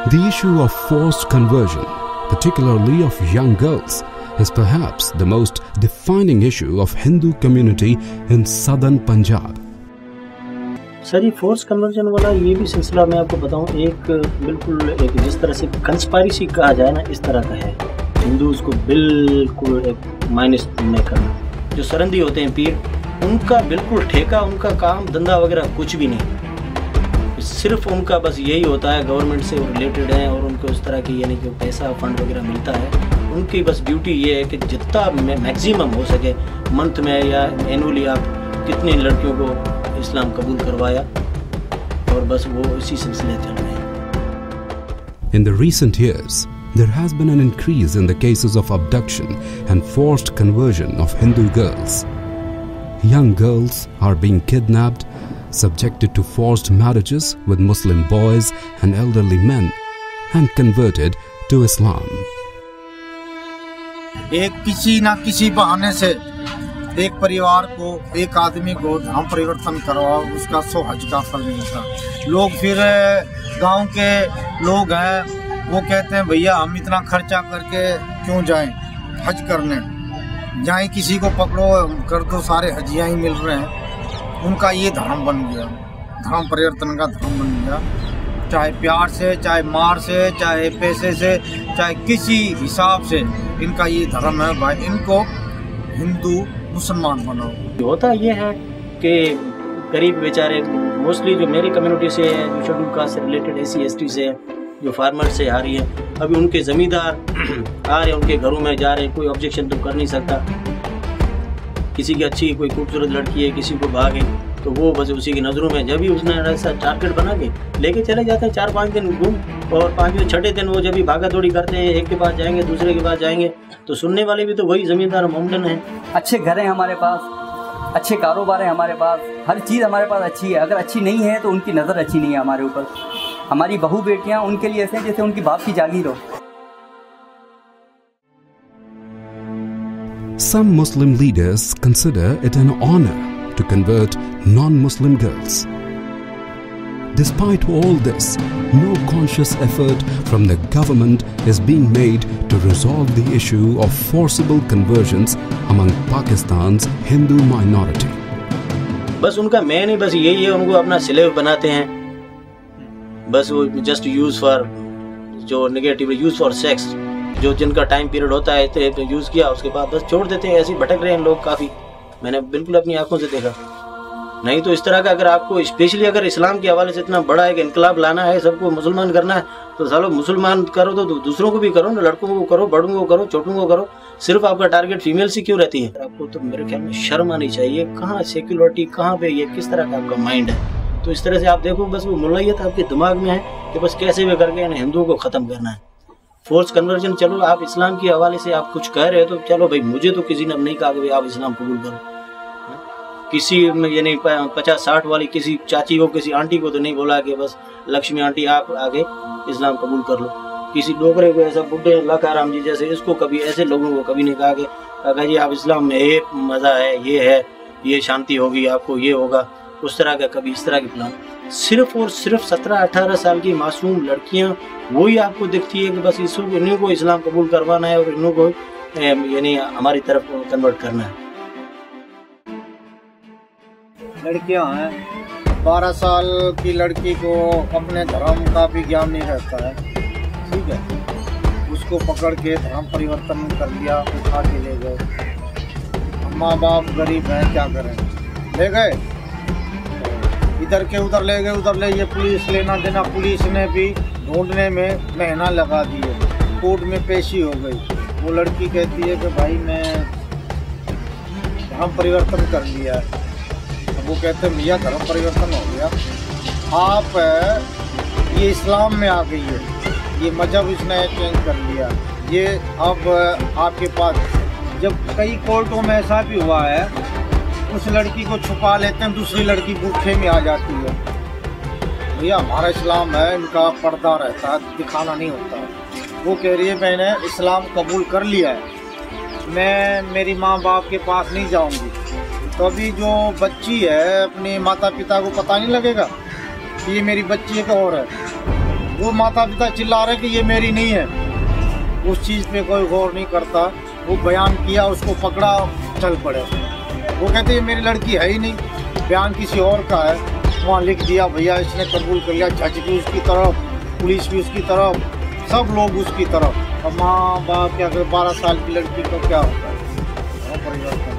The issue of forced conversion, particularly of young girls, is perhaps the most defining issue of Hindu community in southern Punjab. Sir, ये force conversion वाला ये भी सिलसिला मैं आपको बताऊं, एक बिल्कुल एक जिस तरह से कंस्पायरेसी कहा जाए ना, इस तरह का है। हिंदूज को बिल्कुल एक माइनस में करना। जो सरंदी होते हैं पीर, उनका बिल्कुल ठेका, उनका काम धंधा वगैरह कुछ भी नहीं, सिर्फ उनका बस यही होता है गवर्नमेंट से रिलेटेड है, और उनको उस तरह की यानी कि पैसा फंड वगैरह मिलता है। उनकी बस ड्यूटी ये है कि जितना मैक्सिमम हो सके मंथ में या एनुअली आप कितनी लड़कियों को इस्लाम कबूल करवाया, और बस वो इसी सिलसिले चल रहे हैं। In the recent years, there has been an increase in the cases of abduction and forced conversion of Hindu girls. Young girls are being kidnapped, subjected to forced marriages with Muslim boys and elderly men, and converted to Islam. एक किसी ना किसी बहाने से एक परिवार को, एक आदमी को धर्म परिवर्तन करवाओ, उसका 100 हज का फल मिलता। लोग फिर गांव के लोग हैं, वो कहते हैं भैया हम इतना खर्चा करके क्यों जाएं हज करने, जाएं किसी को पकड़ो कर दो, सारे हजियाँ ही मिल रहे हैं। उनका ये धर्म बन गया, धर्म परिवर्तन का धर्म बन गया। चाहे प्यार से, चाहे मार से, चाहे पैसे से, चाहे किसी हिसाब से इनका ये धर्म है भाई, इनको हिंदू मुसलमान बनाओ। होता ये है कि गरीब बेचारे मोस्टली जो मेरी कम्युनिटी से है, जो शेड्यूल कास्ट से रिलेटेड SC ST से है, जो फार्मर से आ रही है, अभी उनके ज़मींदार आ रहे हैं, उनके घरों में जा रहे हैं, कोई ऑब्जेक्शन तो कर नहीं सकता। किसी की अच्छी कोई खूबसूरत लड़की है, किसी को भागे, तो वो बस उसी की नज़रों में जब भी उसने ऐसा टारगेट बना के लेके चले जाते हैं। 4-5 दिन घूम, और 5वें 6ठे दिन वो जब भी भागा दौड़ी करते हैं, एक के पास जाएंगे दूसरे के पास जाएंगे, तो सुनने वाले भी तो वही ज़मींदार मोमडन है। अच्छे घर हैं हमारे पास, अच्छे कारोबार है हमारे पास, हर चीज़ हमारे पास अच्छी है। अगर अच्छी नहीं है तो उनकी नज़र अच्छी नहीं है हमारे ऊपर। हमारी बहू बेटियाँ उनके लिए ऐसे हैं जैसे उनकी बाप की जागीर हो। Some Muslim leaders consider it an honor to convert non-Muslim girls. Despite all this, no conscious effort from the government is being made to resolve the issue of forcible conversions among Pakistan's Hindu minority. बस उनका main ही बस यही है, उनको अपना slave बनाते हैं। बस वो जस्ट यूज फॉर, जो नेगेटिव यूज फॉर सेक्स, जो जिनका टाइम पीरियड होता है तो यूज़ किया, उसके बाद बस छोड़ देते हैं। ऐसे ही भटक रहे हैं लोग काफ़ी, मैंने बिल्कुल अपनी आंखों से देखा। नहीं तो इस तरह का अगर आपको स्पेशली अगर इस्लाम के हवाले से इतना बड़ा एक इनकलाब लाना है, सबको मुसलमान करना है, तो सालों मुसलमान करो तो दूसरों को भी करो ना, लड़कों को करो, बड़ों को करो, छोटों को करो। सिर्फ आपका टारगेट फीमेल से क्यों रहती है? आपको तो मेरे ख्याल में शर्म आनी चाहिए। कहाँ सेक्युलरिटी, कहाँ पे ये किस तरह का आपका माइंड है? तो इस तरह से आप देखो, बस वो मुल्लायत आपके दिमाग में है कि बस कैसे भी करके इन हिंदुओं को ख़त्म करना है। फोर्स कन्वर्जन, चलो आप इस्लाम के हवाले से आप कुछ कह रहे हो तो चलो भाई, मुझे तो किसी ने नहीं कहा कि आप इस्लाम कबूल करो। किसी यानी 50-60 वाली किसी चाची को, किसी आंटी को तो नहीं बोला कि बस लक्ष्मी आंटी आप आगे इस्लाम कबूल कर लो। किसी डोगरे को, ऐसा बुढ़े लाखाराम जी जैसे, इसको कभी ऐसे लोगों को कभी नहीं कहा कि जी आप इस्लाम में ये मज़ा है, ये शांति होगी, आपको ये होगा, उस तरह का कभी इस तरह की प्लान। सिर्फ और सिर्फ 17-18 साल की मासूम लड़कियां वही आपको दिखती है कि बस इन्हीं को इस्लाम कबूल करवाना है और इन्हों को यानी हमारी तरफ कन्वर्ट करना है। लड़कियां हैं, 12 साल की लड़की को अपने धर्म का भी ज्ञान नहीं रहता है, ठीक है, उसको पकड़ के धर्म परिवर्तन कर लिया, उठा के ले गए। माँ बाप गरीब हैं, क्या करें, ले गए, इधर के उधर ले गए, उधर ले, ये पुलिस लेना देना, पुलिस ने भी ढूंढने में महीना लगा दिए, कोर्ट में पेशी हो गई। वो लड़की कहती है कि भाई मैं धर्म परिवर्तन कर लिया है। अब वो कहते हैं भैया धर्म परिवर्तन हो गया, आप ये इस्लाम में आ गई है, ये मजहब इसने चेंज कर लिया, ये अब आपके पास। जब कई कोर्टों में ऐसा भी हुआ है, उस लड़की को छुपा लेते हैं, दूसरी लड़की बुरखे में आ जाती है। भैया हमारा इस्लाम है, इनका पर्दा रहता है, दिखाना नहीं होता। वो कह रही है मैंने इस्लाम कबूल कर लिया है, मैं मेरी माँ बाप के पास नहीं जाऊंगी। तो अभी जो बच्ची है, अपने माता पिता को पता नहीं लगेगा कि ये मेरी बच्ची एक और है। वो माता पिता चिल्ला रहे कि ये मेरी नहीं है, उस चीज़ पे कोई गौर नहीं करता। वो बयान किया, उसको पकड़ा, चल पड़े। वो कहते ये मेरी लड़की है ही नहीं, बयान किसी और का है। वहाँ लिख दिया, भैया इसने कबूल कर लिया। जज भी उसकी तरफ, पुलिस भी उसकी तरफ, सब लोग उसकी तरफ। अब माँ बाप क्या करे, 12 साल की लड़की को क्या होता है परिवर्तन।